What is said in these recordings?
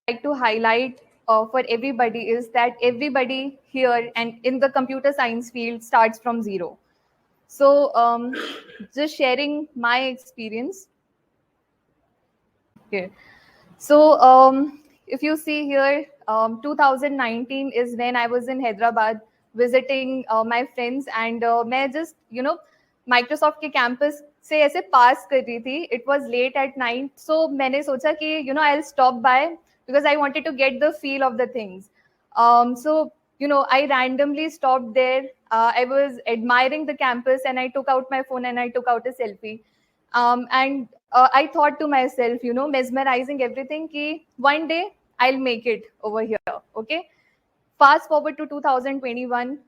Like to highlight for everybody is that everybody here and in the computer science field starts from zero. So just sharing my experience. Okay. So if you see here, 2019 is when I was in Hyderabad visiting my friends, and मैं just Microsoft के campus से ऐसे pass कर रही थी. It was late at night, so मैंने सोचा कि I'll stop by because I wanted to get the feel of the things. So I randomly stopped there. I was admiring the campus, and I took out my phone and I took out a selfie. And I thought to myself, mesmerizing everything, ki one day I'll make it over here. Okay. Fast forward to 2021,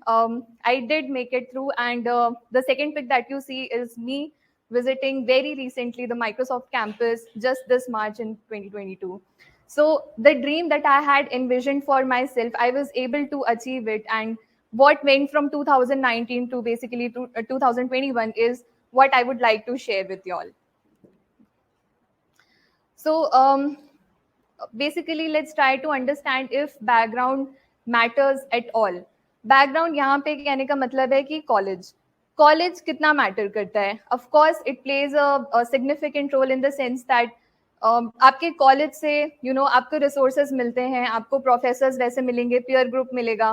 I did make it through, and the second pic that you see is me visiting very recently the Microsoft campus just this March in 2022. So the dream that I had envisioned for myself, I was able to achieve it, and what went from 2019 to basically to 2021 is what I would like to share with y'all. So basically, let's try to understand if background matters at all. Background यहाँ पे कहने का मतलब है कि college कितना matter करता है. Of course, it plays a significant role in the sense that आपके कॉलेज से आपको रिसोर्सेज मिलते हैं, आपको प्रोफेसर्स वैसे मिलेंगे, पीयर ग्रुप मिलेगा,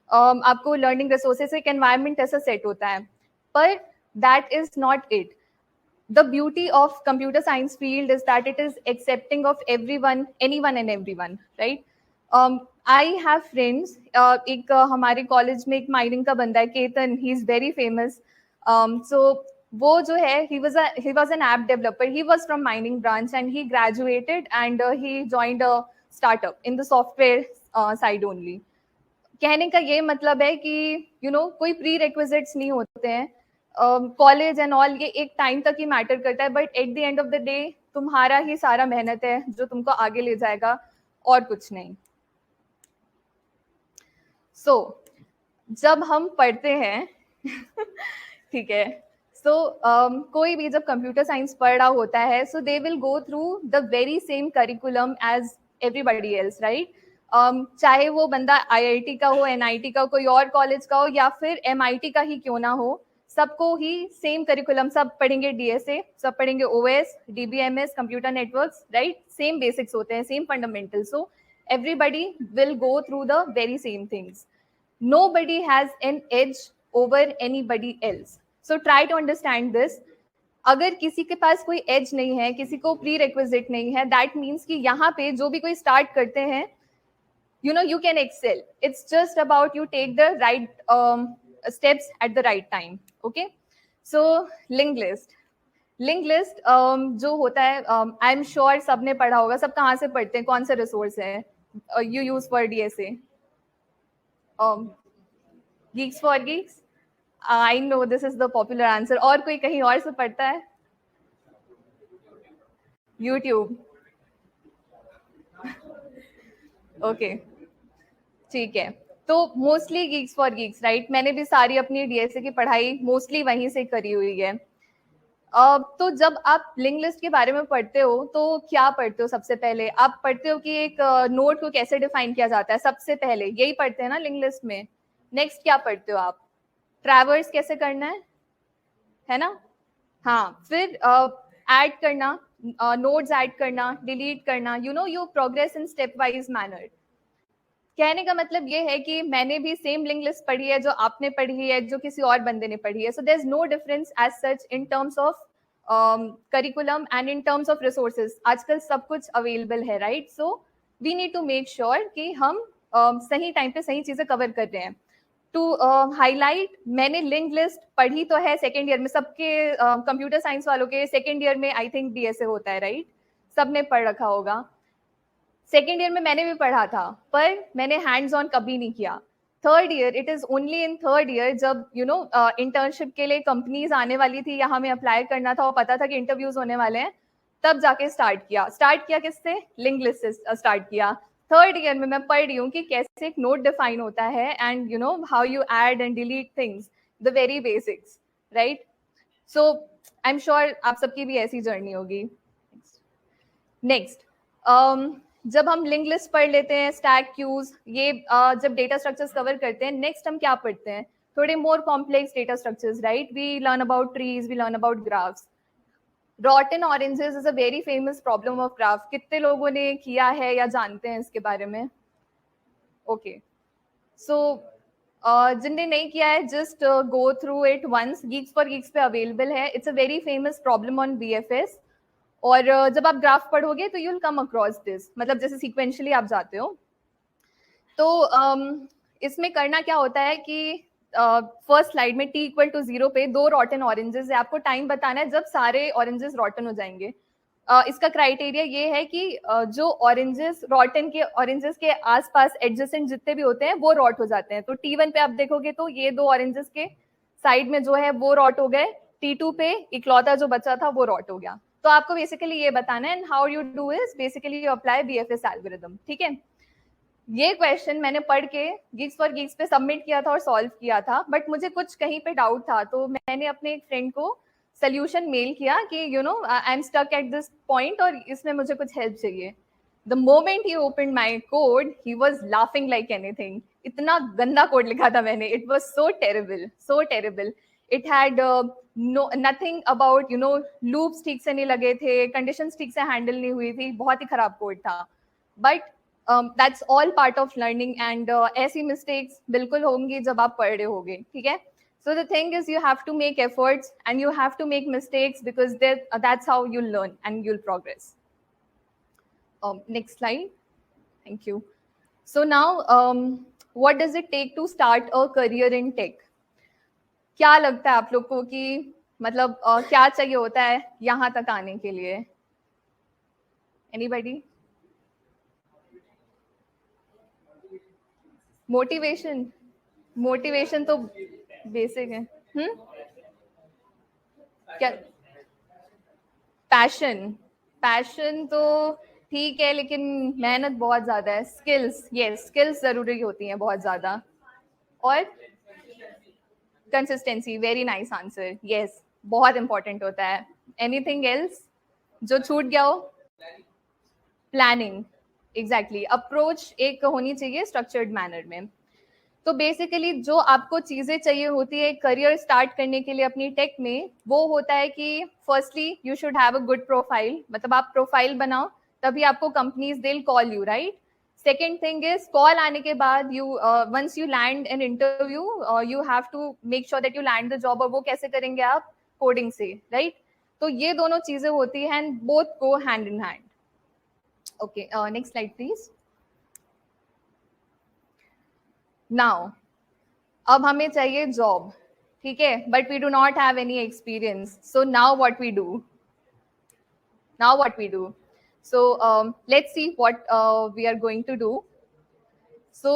आपको लर्निंग रिसोर्सेज, एक एनवायरनमेंट ऐसा सेट होता है. पर that is not it. The beauty of computer science field is that it is accepting of everyone, anyone and everyone, right? I have friends. एक हमारे कॉलेज में एक माइनिंग का बंदा है, Ketan. He is very famous. So वो जो है, he was an app developer. He was from mining branch and he graduated and he joined a startup in the software side only. कहने का ये मतलब है कि कोई प्री रिक्विजिट्स नहीं होते हैं. कॉलेज एंड ऑल ये एक टाइम तक ही मैटर करता है, but at the end of the day तुम्हारा ही सारा मेहनत है जो तुमको आगे ले जाएगा, और कुछ नहीं. सो जब हम पढ़ते हैं ठीक है, सो कोई भी जब कंप्यूटर साइंस पढ़ रहा होता है, so they will go through the very same curriculum as everybody else, right? चाहे वो बंदा आईआईटी का हो, एनआईटी का हो, कोई और कॉलेज का हो, या फिर एमआईटी का ही क्यों ना हो, सबको ही सेम करिकुलम. सब पढ़ेंगे डीएसए, सब पढ़ेंगे OS, DBMS, computer networks, right? Same basics होते हैं, same fundamental. So everybody will go through the very same things. Nobody has an edge over anybody else. So try to understand this. अगर किसी के पास कोई as नहीं है, किसी को प्री रिक्विजिट नहीं है, दैट मीन्स कि यहाँ पे जो भी कोई स्टार्ट करते हैं, you can excel. It's just about you take the right steps at the right time. Okay. So linked list जो होता है, आई एम श्योर सबने पढ़ा होगा. सब कहाँ से पढ़ते हैं, कौन सा रिसोर्स है you use for DSA? Geeks for Geeks. I know this is the popular answer. और कोई कहीं और से पढ़ता है? YouTube. Okay. ठीक है. तो mostly Geeks for Geeks, right? मैंने भी सारी अपनी DSA की पढ़ाई मोस्टली वहीं से करी हुई है. तो जब आप लिंक लिस्ट के बारे में पढ़ते हो तो क्या पढ़ते हो? सबसे पहले आप पढ़ते हो कि एक नोड को कैसे डिफाइन किया जाता है. सबसे पहले यही पढ़ते हैं ना लिंक लिस्ट में. नेक्स्ट क्या पढ़ते हो आप? ट्रैवर्स कैसे करना है ना? हाँ. फिर ऐड करना, नोड्स ऐड करना, डिलीट करना, you progress in step wise manner. कहने का मतलब ये है कि मैंने भी सेम लिंक लिस्ट पढ़ी है जो आपने पढ़ी है, जो किसी और बंदे ने पढ़ी है. So there is no difference as such in terms of curriculum and in terms of resources. आजकल सब कुछ अवेलेबल है, right? So we need to make sure कि हम सही टाइम पे सही चीजें कवर कर रहे हैं. टू हाईलाइट, मैंने लिंक लिस्ट पढ़ी तो है सेकेंड ईयर में. सबके कंप्यूटर साइंस वालों के सेकेंड ईयर में आई थिंक डीएसए होता है, राइट? सबने पढ़ रखा होगा. सेकेंड ईयर में मैंने भी पढ़ा था, पर मैंने हैंड्स ऑन कभी नहीं किया. Third year, it is only in third year जब इंटर्नशिप के लिए कंपनीज आने वाली थी या हमें अप्लाई करना था और पता था कि इंटरव्यूज होने वाले हैं, तब जाके स्टार्ट किया किससे, लिंक लिस्ट से स्टार्ट किया। थर्ड ईयर में मैं पढ़ रही हूँ कि कैसे एक नोट डिफाइन होता है and you know how you add and delete things, the very basics, right. So I am sure आप सबकी भी ऐसी जर्नी होगी। नेक्स्ट, जब हम लिंक लिस्ट पढ़ लेते हैं, स्टैक क्यूज, ये जब डेटा स्ट्रक्चर्स कवर करते हैं, नेक्स्ट हम क्या पढ़ते हैं, थोड़े more complex data structures, right. We learn about trees, we learn about graphs. Rotten oranges is a very famous problem of graph. कितने लोगों ने किया है या जानते हैं इसके बारे में? ओके, सो जिनने नहीं किया है, just go through it once, Geeks for Geeks पे अवेलेबल है। It's a very famous problem on BFS. और जब आप ग्राफ पढ़ोगे तो you will come across this, मतलब जैसे सीक्वेंशियली आप जाते हो। तो इसमें करना क्या होता है कि फर्स्ट स्लाइड में t इक्वल टू 0 पे 2 रॉटन ऑरेंजेस है, आपको टाइम बताना है जब सारे ऑरेंजेस रॉटन हो जाएंगे। इसका क्राइटेरिया ये है कि जो ऑरेंजेस रॉटन के ऑरेंजेस के आसपास एडजेसेंट जितने भी होते हैं वो रॉट हो जाते हैं। तो T1 पे आप देखोगे तो ये 2 ऑरेंजेस के साइड में जो है वो रॉट हो गए, T2 पे इकलौता जो बचा था वो रॉट हो गया। तो आपको बेसिकली ये बताना है, and how you do is basically you apply BFS algorithm, ठीक है। ये क्वेश्चन मैंने पढ़ के गीक्स फॉर गीक्स पे सबमिट किया था और सॉल्व किया था, बट मुझे कुछ कहीं पे डाउट था, तो मैंने अपने एक फ्रेंड को सोल्यूशन मेल किया कि you know I am stuck at this point और इसमें मुझे कुछ हेल्प चाहिए। The moment he open my code he was laughing like anything. इतना गंदा कोड लिखा था मैंने, it was so terrible, so terrible. It had no nothing about, you know, loops ठीक से नहीं लगे थे, कंडीशंस ठीक से हैंडल नहीं हुई थी, बहुत ही खराब कोड था। But that's all part of learning, and ऐसी मिस्टेक्स बिल्कुल होंगी जब आप पढ़ रहे होगे, ठीक है। So the thing is, you have to make efforts and you have to make mistakes because that's how you'll learn and you'll progress. Next slide. Thank you. So now, what does it take to start a career in tech? क्या लगता है आप लोग को कि मतलब क्या चाहिए होता है यहाँ तक आने के लिए? Anybody? मोटिवेशन, मोटिवेशन तो बेसिक है। क्या? पैशन, पैशन तो ठीक है, लेकिन मेहनत बहुत ज्यादा है। स्किल्स, यस, स्किल्स जरूरी होती हैं बहुत ज्यादा। और consistency, very nice answer, yes, बहुत इंपॉर्टेंट होता है। एनीथिंग एल्स जो छूट गया हो? प्लानिंग, एग्जैक्टली, अप्रोच एक होनी चाहिए स्ट्रक्चर्ड मैनर में। तो बेसिकली जो आपको चीजें चाहिए होती है करियर स्टार्ट करने के लिए अपनी टेक में, वो होता है कि firstly you should have a good profile, मतलब आप प्रोफाइल बनाओ तभी आपको companies they will call you, right. Second thing is, call आने के बाद you once you land an interview you have to make sure that you land the job. और वो कैसे करेंगे आप? कोडिंग से, राइट। तो ये दोनों चीजें होती हैं and both go hand in hand. Okay, next slide please. Now अब हमें चाहिए जॉब, ठीक है, but we do not have any experience. So now what we do, now what we do, so let's see what we are going to do. So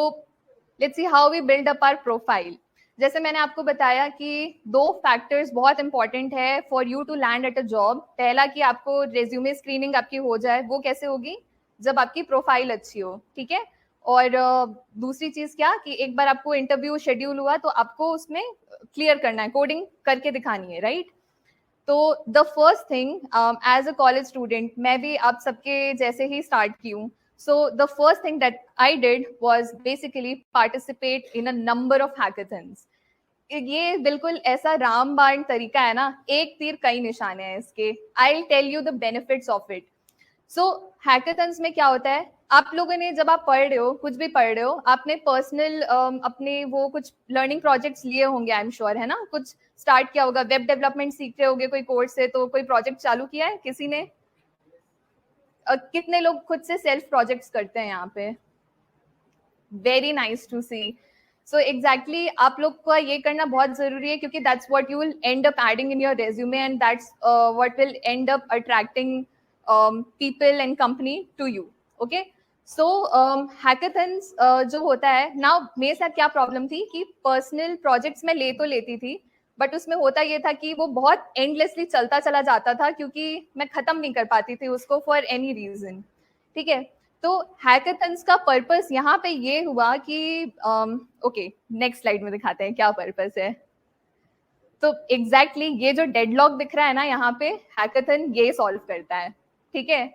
let's see how we build up our profile. जैसे मैंने आपको बताया कि 2 factors बहुत important है for you to land at a job. पहला कि आपको रेज्यूमे स्क्रीनिंग आपकी हो जाए, वो कैसे होगी? जब आपकी प्रोफाइल अच्छी हो, ठीक है। और दूसरी चीज क्या कि एक बार आपको इंटरव्यू शेड्यूल हुआ तो आपको उसमें क्लियर करना है, कोडिंग करके दिखानी है, राइट। तो the first thing, as a college student मैं भी आप सबके जैसे ही स्टार्ट की हूँ। So the first thing that I did was basically participate in a number of hackathons. ये बिल्कुल ऐसा रामबाण तरीका है ना, एक तीर कई निशाने हैं इसके। I will tell you the benefits of it. So hackathons में क्या होता है, आप लोगों ने जब आप पढ़ रहे हो, कुछ भी पढ़ रहे हो, आपने पर्सनल अपने वो कुछ लर्निंग प्रोजेक्ट्स लिए होंगे, आई एम श्योर, है ना। कुछ स्टार्ट किया होगा, वेब डेवलपमेंट सीख रहे होगे कोई कोर्स से, तो कोई प्रोजेक्ट चालू किया है किसी ने? कितने लोग खुद से सेल्फ प्रोजेक्ट्स करते हैं यहाँ पे? Very nice to see. So exactly आप लोग का ये करना बहुत जरूरी है, क्योंकि that's what you will end up adding in your resume and that's what will end up attracting people and company to you. Okay, so hackathons जो होता है ना, मेरे साथ क्या प्रॉब्लम थी कि पर्सनल प्रोजेक्ट्स मैं ले तो लेती थी, बट उसमें होता ये था कि वो बहुत एंडलेसली चलता चला जाता था क्योंकि मैं खत्म नहीं कर पाती थी उसको फॉर एनी रीजन। ठीक है, तो हैकाथन्स का पर्पस यहाँ पे ये हुआ कि ओके, नेक्स्ट स्लाइड में दिखाते हैं क्या पर्पस है। तो एग्जैक्टली ये जो डेडलॉक दिख रहा है ना यहाँ पे, हैकाथन ये सॉल्व करता है। ठीक है,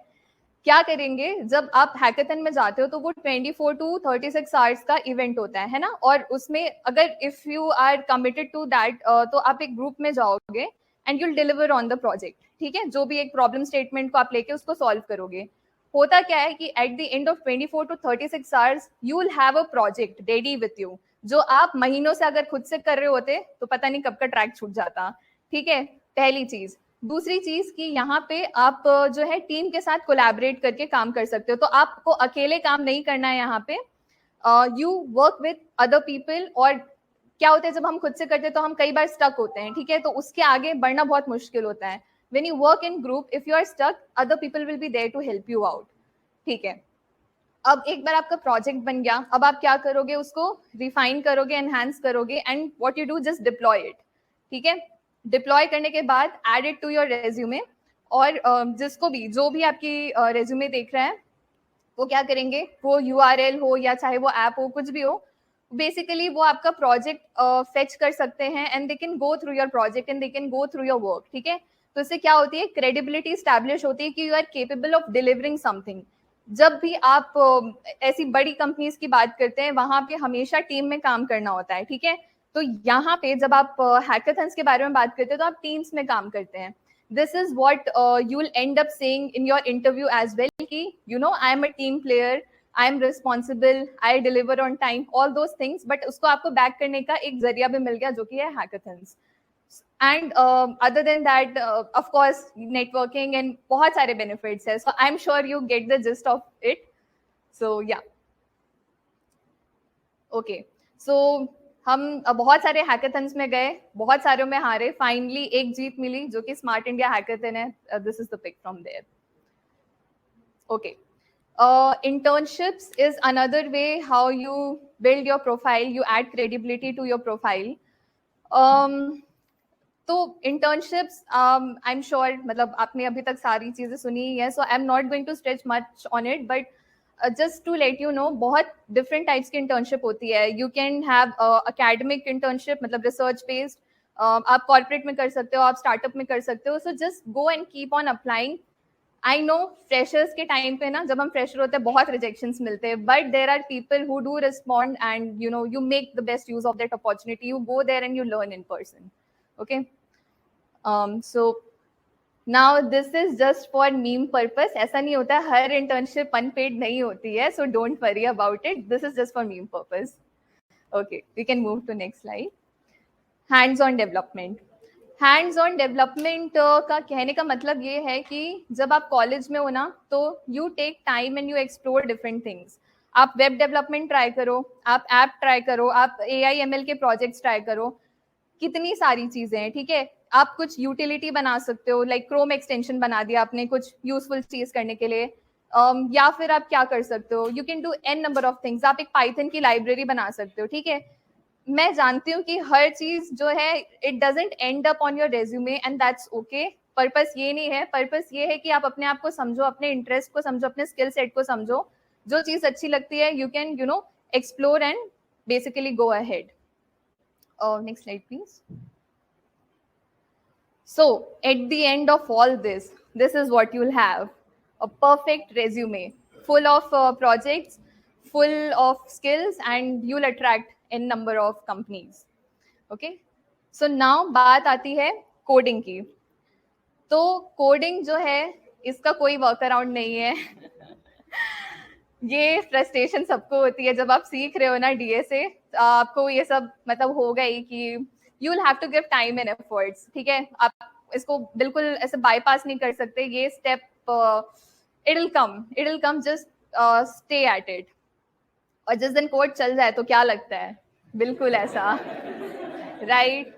क्या करेंगे, जब आप हैकाथन में जाते हो तो वो 24 टू 36 आवर्स का इवेंट होता है ना, और उसमें अगर if you are committed to that तो आप एक ग्रुप में जाओगे and you'll deliver on the project. ठीक है, जो भी एक प्रॉब्लम स्टेटमेंट को आप लेके उसको सॉल्व करोगे। होता क्या है कि at the end of 24 to 36 hours you will have a project ready with you, जो आप महीनों से अगर खुद से कर रहे होते तो पता नहीं कब का ट्रैक छूट जाता। ठीक है, पहली चीज। दूसरी चीज कि यहाँ पे आप जो है टीम के साथ कोलैबोरेट करके काम कर सकते हो, तो आपको अकेले काम नहीं करना है यहाँ पे, you work with other people. और क्या होता है जब हम खुद से करते हैं तो हम कई बार स्टक होते हैं। ठीक है, तो उसके आगे बढ़ना बहुत मुश्किल होता है। When you work in group, if you are stuck, other people will be there to help you out. ठीक है, अब एक बार आपका प्रोजेक्ट बन गया, अब आप क्या करोगे, उसको रिफाइन करोगे, एनहांस करोगे, and what you do, just deploy it. ठीक है, डिप्लॉय करने के बाद add it to your resume. और जिसको भी, जो भी आपकी रेज्यूमे देख रहा है, वो क्या करेंगे, वो यूआरएल हो या चाहे वो ऐप हो, कुछ भी हो, बेसिकली वो आपका प्रोजेक्ट फेच कर सकते हैं and they can go through your project and they can go through your work. ठीक है, तो इससे क्या होती है, क्रेडिबिलिटी स्टैब्लिश होती है कि you are capable of delivering something. जब भी आप ऐसी बड़ी कंपनीज की बात करते हैं, वहां पे हमेशा टीम में काम करना होता है। ठीक है, तो यहाँ पे जब आप हैकाथन्स के बारे में बात करते हैं तो आप टीम्स में काम करते हैं। this is what you'll end up saying in your interview as well ki, you know, I am a team player, I am responsible, I deliver on time, all those things, but उसको आपको back करने का एक जरिया भी मिल गया जो कि है hackathons। and other than that of course networking and बहुत सारे benefits है, so I'm sure you get the gist of it। so yeah, okay, so हम बहुत सारे हैकाथन्स में गए, बहुत सारों में हारे, फाइनली एक जीत मिली जो कि स्मार्ट इंडिया हैकाथन है। This is the pic from there. Okay, internships is another way how you build your profile, you add credibility to your profile। तो इंटर्नशिप्स आई एम श्योर, मतलब आपने अभी तक सारी चीजें सुनी ही है, so I am not going to stretch much on it, but just to let you know, बहुत डिफरेंट टाइप्स की इंटर्नशिप होती है। You can have academic internship, मतलब रिसर्च बेस्ड, आप कॉर्पोरेट में कर सकते हो, आप स्टार्टअप में कर सकते हो। So just go and keep on applying. I know freshers के टाइम पे ना, जब हम फ्रेशर होते हैं बहुत रिजेक्शंस मिलते हैं, but there are people who do respond and you know you make the best use of that opportunity, you go there and you learn in person। Okay, so now this is just for meme purpose। ऐसा नहीं होता है, हर internship unpaid नहीं होती है, so don't worry about it, this is just for meme purpose। Okay, we can move to next slide। hands on development। Hands on development का कहने का मतलब ये है कि जब आप कॉलेज में हो ना, तो you take time and you explore different things. आप वेब डेवलपमेंट ट्राई करो, आप ऐप ट्राई करो, आप AI/ML के प्रोजेक्ट्स ट्राई करो, कितनी सारी चीजें हैं। ठीक है, आप कुछ यूटिलिटी बना सकते हो, लाइक क्रोम एक्सटेंशन बना दिया आपने कुछ यूजफुल चीज करने के लिए। या फिर आप क्या कर सकते हो, you can do n number of things. आप एक पाइथन की लाइब्रेरी बना सकते हो। ठीक है, मैं जानती हूँ कि हर चीज जो है it doesn't and up on your resume and that's okay. Purpose ये नहीं है, पर्पस ये है कि आप अपने आप को समझो, अपने इंटरेस्ट को समझो, अपने स्किल सेट को समझो, जो चीज अच्छी लगती है you can explore and basically go ahead. Next slide please. So at the end of all this, this is what you'll have: a perfect resume full of projects, full of skills, and you'll attract n number of companies। Okay, so now बात आती है coding की। तो coding जो है, इसका कोई work around नहीं है। ये फ्रस्ट्रेशन सबको होती है जब आप सीख रहे हो ना डीएसए, आपको ये सब मतलब होगा ही कि you will have to give time and efforts. ठीक है, आप इसको बिल्कुल ऐसे बाईपास नहीं कर सकते, ये step it will come, just stay at it. और जिस दिन कोड चल जाए तो क्या लगता है, बिल्कुल ऐसा, राइट?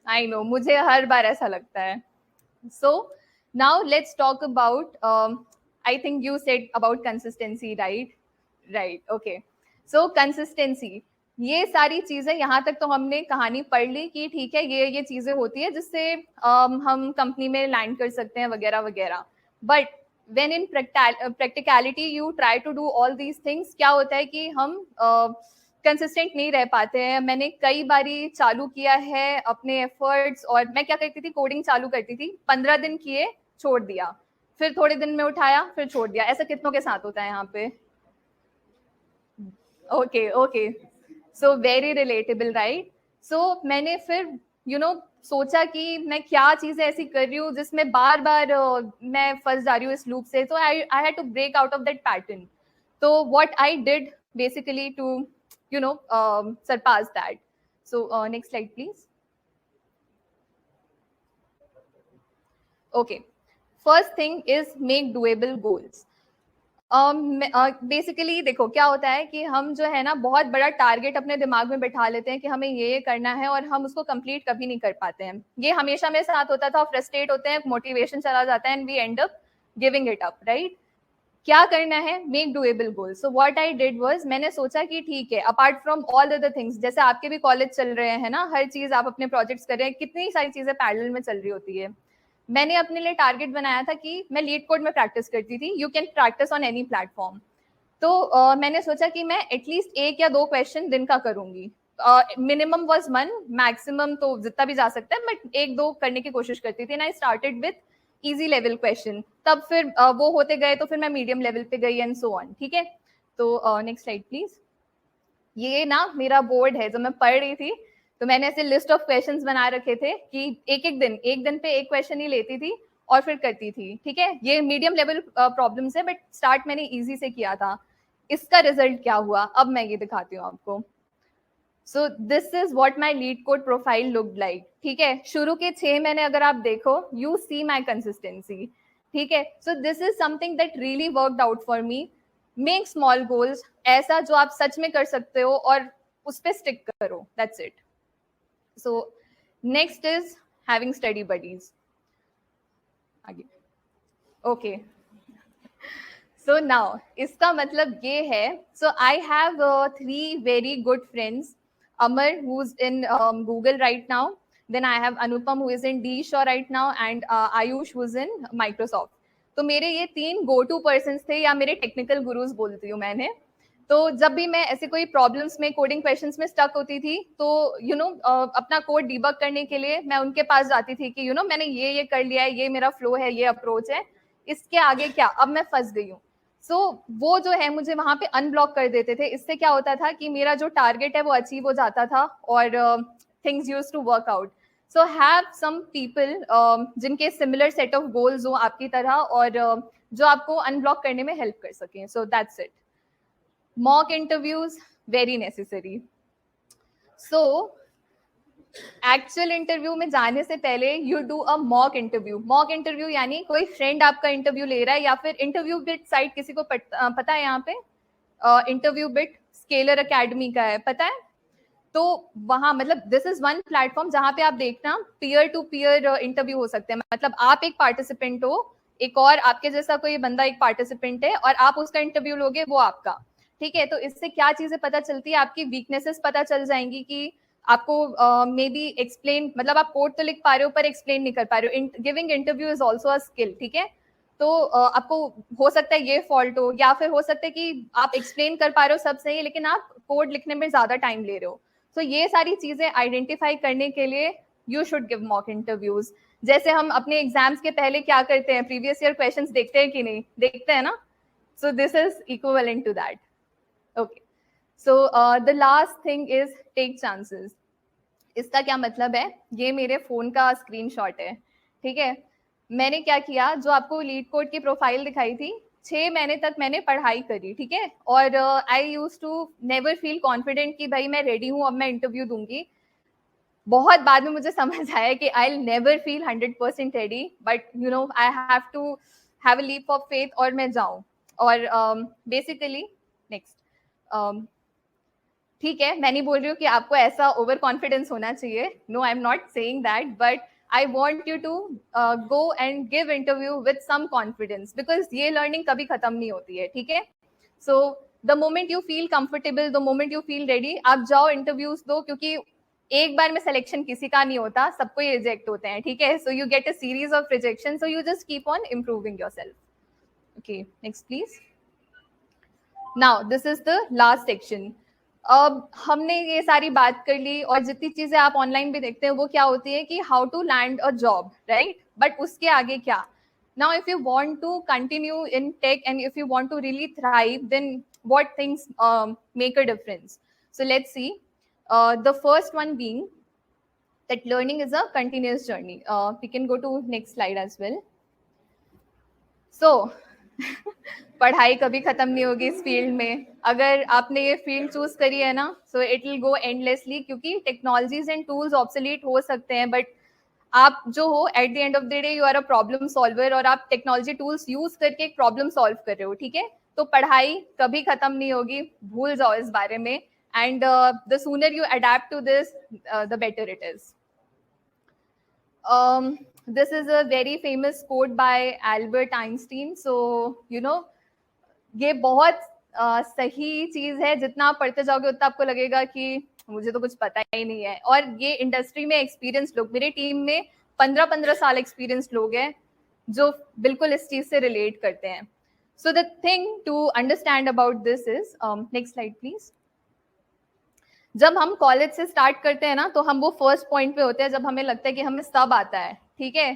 आई नो, मुझे हर बार ऐसा लगता है। So now let's talk about I think you said about consistency, right? Right, okay, so consistency, ये सारी चीजें, यहाँ तक तो हमने कहानी पढ़ ली कि ठीक है ये चीजें होती है जिससे हम कंपनी में लैंड कर सकते हैं वगैरह वगैरह। But when in practicality you try to do all these things, क्या होता है कि हम कंसिस्टेंट नहीं रह पाते हैं। मैंने कई बारी चालू किया है अपने एफर्ट्स, और मैं क्या करती थी, कोडिंग चालू करती थी, 15 दिन किए, छोड़ दिया, फिर थोड़े दिन में उठाया, फिर छोड़ दिया। ऐसा कितनों के साथ होता है यहाँ पे? Okay okay, so very relatable, right? So मैंने फिर सोचा कि मैं क्या चीजें ऐसी कर रही हूँ जिसमें बार बार मैं फंस जा रही हूँ इस लूप से। तो I had to break out of that pattern. तो what I did basically to surpass that. So next slide please. Okay, first thing is make doable goals. Basically देखो क्या होता है कि हम जो है ना बहुत बड़ा टारगेट अपने दिमाग में बैठा लेते हैं कि हमें ये करना है, और हम उसको कंप्लीट कभी नहीं कर पाते हैं। ये हमेशा मेरे साथ होता था, फ्रस्ट्रेट होते हैं, मोटिवेशन चला जाता है, and we end up giving it up, right? क्या करना है? Make doable goal. So what I did was, मैंने सोचा कि ठीक है, apart from all other things, जैसे आपके भी कॉलेज चल रहे हैं ना, हर चीज आप अपने प्रोजेक्ट्स कर रहे हैं, कितनी सारी चीजें पैरेलल में चल रही होती है। मैंने अपने लिए टारगेट बनाया था कि मैं लीड कोड में प्रैक्टिस करती थी। You can practice on any platform. तो मैंने सोचा कि मैं एटलीस्ट 1 या 2 क्वेश्चन दिन का करूंगी। मिनिमम वाज 1, मैक्सिमम तो जितना भी जा सकता है, बट 1-2 करने की कोशिश करती थी। And I started with easy level question, तब फिर वो होते गए, तो फिर मैं मीडियम लेवल पे गई, एंड सो ऑन। ठीक है, तो नेक्स्ट स्लाइड प्लीज। ये ना मेरा बोर्ड है, जो मैं पढ़ रही थी, तो मैंने ऐसे लिस्ट ऑफ क्वेश्चंस बना रखे थे कि एक दिन पे एक क्वेश्चन ही लेती थी और फिर करती थी। ठीक है, ये मीडियम लेवल प्रॉब्लम्स है, बट स्टार्ट मैंने इजी से किया था। इसका रिजल्ट क्या हुआ, अब मैं ये दिखाती हूँ आपको। सो this is what my leet code profile looked like. ठीक है, शुरू के 6 महीने अगर आप देखो, यू सी माय कंसिस्टेंसी। ठीक है, सो this is something that really worked out for me. Make small goals, ऐसा जो आप सच में कर सकते हो, और उस पर स्टिक करो, that's it. So next is having study buddies. आगे, ओके, सो नाउ इसका मतलब ये है, so I have 3 very good friends. Amar, who's in Google right now. Then I have Anupam, who is in D-Shaw right now, and Ayush, who's in Microsoft. तो मेरे ये 3 go to person थे, या मेरे टेक्निकल गुरुज बोलती हूँ मैंने। तो जब भी मैं ऐसे कोई प्रॉब्लम्स में, कोडिंग क्वेश्चंस में स्टक होती थी, तो अपना कोड डिबग करने के लिए मैं उनके पास जाती थी कि मैंने ये कर लिया है, ये मेरा फ्लो है, ये अप्रोच है, इसके आगे क्या, अब मैं फंस गई हूँ। वो जो है मुझे वहां पे अनब्लॉक कर देते थे। इससे क्या होता था कि मेरा जो टारगेट है वो अचीव हो जाता था, और things used to work out. So have some people जिनके सिमिलर सेट ऑफ गोल्स हो आपकी तरह, और जो आपको अनब्लॉक करने में हेल्प कर सकें। So that's it. Mock interviews very necessary. So actual interview में जाने से पहले you do a mock interview. Mock interview यानी कोई फ्रेंड आपका इंटरव्यू ले रहा है, या फिर इंटरव्यू बिट साइट किसी को पता है यहाँ पे? इंटरव्यू बिट स्केलर एकेडमी का है, पता है? तो वहां मतलब दिस इज वन प्लेटफॉर्म जहां पे आप देखना पीयर टू पीयर इंटरव्यू हो सकते हैं। मतलब आप एक पार्टिसिपेंट हो, एक और आपके जैसा कोई बंदा एक पार्टिसिपेंट है, और आप उसका इंटरव्यू लोगे, वो आपका। ठीक है, तो इससे क्या चीजें पता चलती है, आपकी वीकनेसेस पता चल जाएंगी कि आपको मे बी एक्सप्लेन, मतलब आप कोड तो लिख पा रहे हो पर एक्सप्लेन नहीं कर पा रहे हो। Giving interview is also a skill. ठीक है, तो आपको हो सकता है ये फॉल्ट हो, या फिर हो सकता है कि आप एक्सप्लेन कर पा रहे हो सब सही, लेकिन आप कोड लिखने में ज्यादा टाइम ले रहे हो। तो ये सारी चीजें आइडेंटिफाई करने के लिए you should give mock interviews. जैसे हम अपने एग्जाम्स के पहले क्या करते हैं, प्रीवियस ईयर क्वेश्चंस देखते हैं कि नहीं, देखते हैं ना? So this is equivalent to that. Okay, so the last thing is take chances. इसका क्या मतलब है, ये मेरे फोन का स्क्रीनशॉट है। ठीक है, मैंने क्या किया, जो आपको लीड कोड की प्रोफाइल दिखाई थी, 6 महीने तक मैंने पढ़ाई करी। ठीक है, और I use to never feel confident कि भाई मैं रेडी हूँ, अब मैं इंटरव्यू दूंगी। बहुत बाद में मुझे समझ आया कि I never feel 100% ready, but I have to have a leap of faith, और मैं जाऊं। और बेसिकली नेक्स्ट, ठीक है, मैं नहीं बोल रही हूँ कि आपको ऐसा ओवर कॉन्फिडेंस होना चाहिए, no I am not saying that, but I want you to go and give interview with some confidence, because ये लर्निंग कभी खत्म नहीं होती है। ठीक है, so the moment you feel comfortable, the moment you feel ready, आप जाओ इंटरव्यूज दो, क्योंकि एक बार में सिलेक्शन किसी का नहीं होता, सबको ही रिजेक्ट होते हैं, ठीक है. So you get a series of rejection, so you just keep on improving yourself. Okay, next please. Now this is the last section. अब हमने ये सारी बात कर ली, और जितनी चीजें आप ऑनलाइन भी देखते हैं वो क्या होती है कि how to land a job, right. But उसके आगे क्या? Now if you want to continue in tech and if you want to really thrive, then what things make a difference? So let's see. The first one being that learning is a continuous journey. We can go to next slide as well. So पढ़ाई कभी खत्म नहीं होगी इस field में. अगर आपने ये फील्ड चूज करी है ना, so it will go endlessly, क्योंकि टेक्नोलॉजीज एंड टूल्स ऑब्सोलीट हो सकते हैं, बट आप जो हो at the end of the day you are a problem solver, और आप टेक्नोलॉजी टूल्स यूज करके एक प्रॉब्लम सॉल्व कर रहे हो, ठीक है. तो पढ़ाई कभी खत्म नहीं होगी, भूल जाओ इस बारे में. And the sooner you adapt to this, the better it is. This is a very famous quote by Albert Einstein. So you know, ये बहुत सही चीज है. जितना आप पढ़ते जाओगे उतना आपको लगेगा कि मुझे तो कुछ पता ही नहीं है. और ये इंडस्ट्री में एक्सपीरियंस लोग, मेरे टीम में 15-15 साल एक्सपीरियंस लोग हैं जो बिल्कुल इस चीज से रिलेट करते हैं. So the thing to understand about this is, next slide please. जब हम कॉलेज से स्टार्ट करते हैं ना, तो हम वो फर्स्ट पॉइंट पे होते हैं जब हमें लगता है कि हमें सब आता है, ठीक है,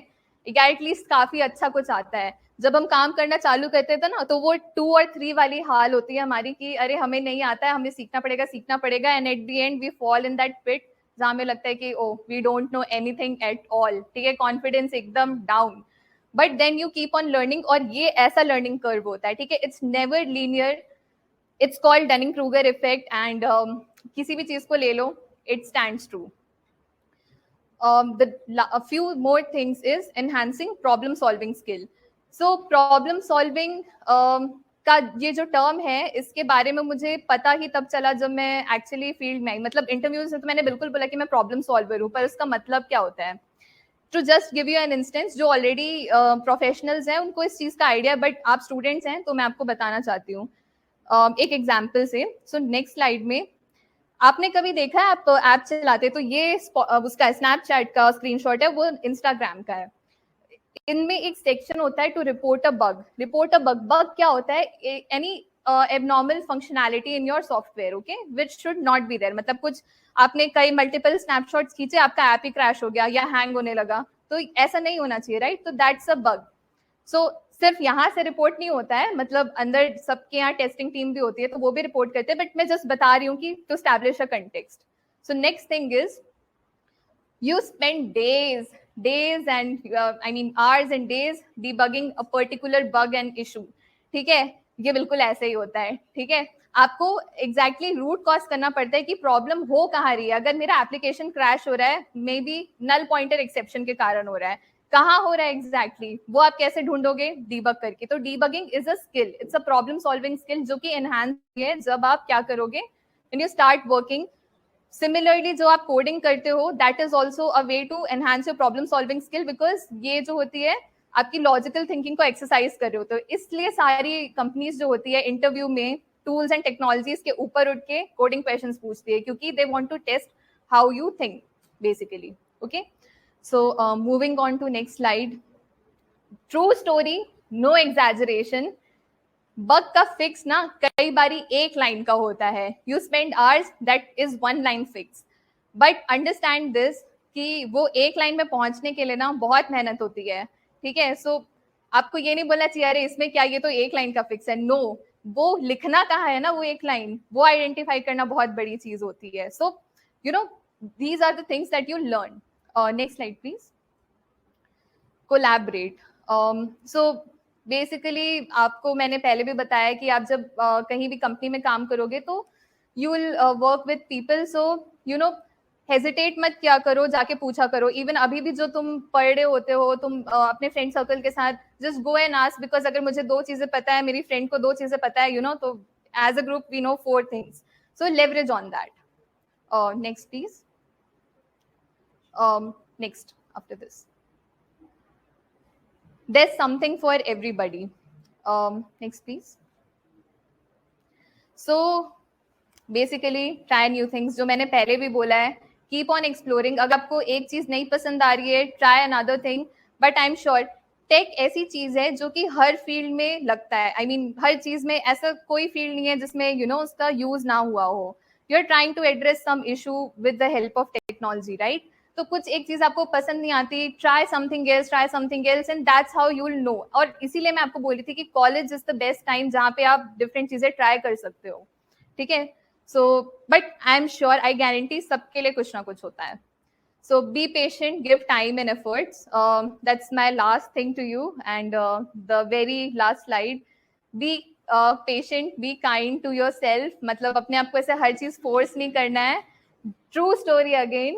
या एटलीस्ट काफी अच्छा कुछ आता है. जब हम काम करना चालू करते थे ना, तो वो 2 और 3 वाली हाल होती है हमारी कि अरे हमें नहीं आता है, हमें सीखना पड़ेगा. And at the end we fall in that pit जहाँ हमें लगता है कि oh we don't know anything at all, ठीक है, कॉन्फिडेंस एकदम down. But then you keep on learning, और ये ऐसा लर्निंग कर्व होता है, ठीक है. It's never linear. It's called Dunning Kruger effect. And किसी भी चीज को ले लो, it stands true. A few more things is enhancing problem solving skill. So problem solving का ये जो टर्म है, इसके बारे में मुझे पता ही तब चला जब मैं एक्चुअली फील्ड में आई. मतलब इंटरव्यूज में तो मैंने बिल्कुल बोला कि मैं प्रॉब्लम सॉल्वर हूँ, पर उसका मतलब क्या होता है. To just give you an instance, जो ऑलरेडी प्रोफेशनल्स हैं उनको इस चीज का आइडिया, बट आप स्टूडेंट्स हैं तो मैं आपको बताना चाहती हूँ एक एग्जाम्पल से. सो नेक्स्ट स्लाइड में आपने कभी देखा है, आप ऐप चलाते तो ये उसका स्नैपचैट का स्क्रीनशॉट है, वो इंस्टाग्राम का है. इनमें एक सेक्शन होता है to report a bug. Report a bug. Bug क्या होता है? Any abnormal functionality in your software, okay, which should not be there. मतलब कुछ आपने कई मल्टीपल स्नैपशॉट्स खींचे, आपका ऐप ही क्रैश हो गया या हैंग होने लगा, तो ऐसा नहीं होना चाहिए, राइट. तो दैट्स अ बग. सो सिर्फ यहाँ से रिपोर्ट नहीं होता है, मतलब अंदर सबके यहाँ टेस्टिंग टीम भी होती है, तो वो भी रिपोर्ट करते हैं, बट मैं जस्ट बता रही हूँ कि to establish a context. So next thing is you spend days and I mean hours and days debugging a particular bug and issue, ठीक है. ये बिल्कुल ऐसे ही होता है, ठीक है. आपको एग्जैक्टली रूट कॉज करना पड़ता है कि प्रॉब्लम हो कहाँ रही है. अगर मेरा एप्लीकेशन क्रैश हो रहा है, maybe null pointer exception के कारण हो रहा है, कहाँ हो रहा है एग्जैक्टली, वो आप कैसे ढूंढोगे? डीबग करके. तो debugging is a skill, it's a problem solving skill, जो कि एनहांस है जब आप क्या करोगे, when you start working. Similarly जो आप कोडिंग करते हो, that is also a way to enhance your problem solving skill, because ये जो होती है आपकी लॉजिकल थिंकिंग को एक्सरसाइज कर रहे हो. तो इसलिए सारी कंपनीज जो होती है इंटरव्यू में टूल्स एंड टेक्नोलॉजीज के ऊपर उठ के कोडिंग क्वेश्चंस पूछती है, क्योंकि they want to test how you think basically. Okay, so moving on to next slide. True story, no exaggeration. Bug का फिक्स ना कई बारी एक लाइन का होता है. You spend hours, that is 1 line fix. But understand this कि वो एक लाइन में पहुंचने के लिए ना बहुत मेहनत होती है, ठीक है. सो आपको ये नहीं बोलना चाहिए अरे इसमें क्या, ये तो एक लाइन का फिक्स है. नो, वो लिखना कहाँ है ना, वो एक लाइन, वो आइडेंटिफाई करना बहुत बड़ी चीज होती है. So you know, these are the things that you learn. Next slide please. Collaborate. So basically आपको मैंने पहले भी बताया कि आप जब कहीं भी कंपनी में काम करोगे तो you will work with people. So you no, hesitate मत किया करो, जाके पूछा करो. इवन अभी भी जो तुम पढ़ रहे होते हो, तुम अपने फ्रेंड सर्कल के साथ just go and ask, because अगर मुझे 2 चीजें पता है, मेरी फ्रेंड को 2 चीजें पता है, यू नो, तो as a group we know 4 things. So leverage on that. Next please. Next after this. There's something for everybody. Next, please. So basically try new things, जो मैंने पहले भी बोला है, कीप ऑन एक्सप्लोरिंग. अगर आपको एक चीज नहीं पसंद आ रही है, try another thing. But I am sure tech ऐसी चीज है जो कि हर फील्ड में लगता है. आई मीन हर चीज में ऐसा कोई फील्ड नहीं है जिसमें उसका यूज ना हुआ हो. You are trying to address some issue with the help of technology, right? तो कुछ एक चीज आपको पसंद नहीं आती, try something else and that's how you will know. और इसीलिए मैं आपको बोल रही थी कि college is the best time जहाँ पे आप डिफरेंट चीजें ट्राई कर सकते हो. ठीक है? So but I am sure, I guarantee सबके लिए कुछ ना कुछ होता है. So be patient, give time and efforts. That's my last thing to you. And the very last slide, be patient, be kind to yourself. मतलब अपने आप को ऐसे हर चीज फोर्स नहीं करना है. True story again.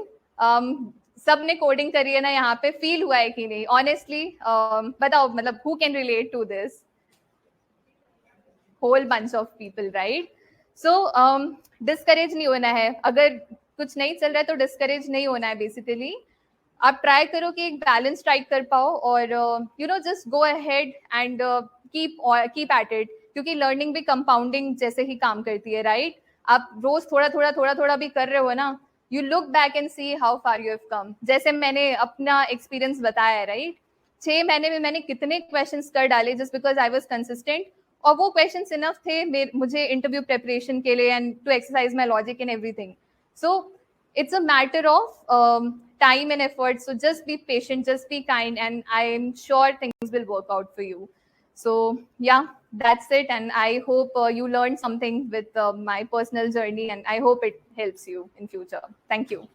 सबने कोडिंग करी है ना यहाँ पे, फील हुआ है कि नहीं? ऑनेस्टली बताओ, मतलब who can relate to this? Whole bunch of people, right? So discourage नहीं होना है. अगर कुछ नहीं चल रहा है तो डिस्करेज नहीं होना है. बेसिकली आप ट्राई करो कि एक बैलेंस स्ट्राइक कर पाओ और just go ahead and keep at it. क्योंकि लर्निंग भी कंपाउंडिंग जैसे ही काम करती है, राइट? आप रोज थोड़ा थोड़ा भी कर रहे हो ना, you look back and see how far you have come. जैसे मैंने अपना एक्सपीरियंस बताया है, राइट? 6 महीने में मैंने कितने क्वेश्चंस कर डाले just because I was consistent. और वो क्वेश्चंस इनफ थे मुझे इंटरव्यू प्रेपरेशन के लिए and to exercise my logic and everything. So it's a matter of time and effort. So just be patient, just be kind, and I'm sure things will work out for you. So yeah, that's it. And I hope you learned something with my personal journey, and I hope it helps you in future. Thank you.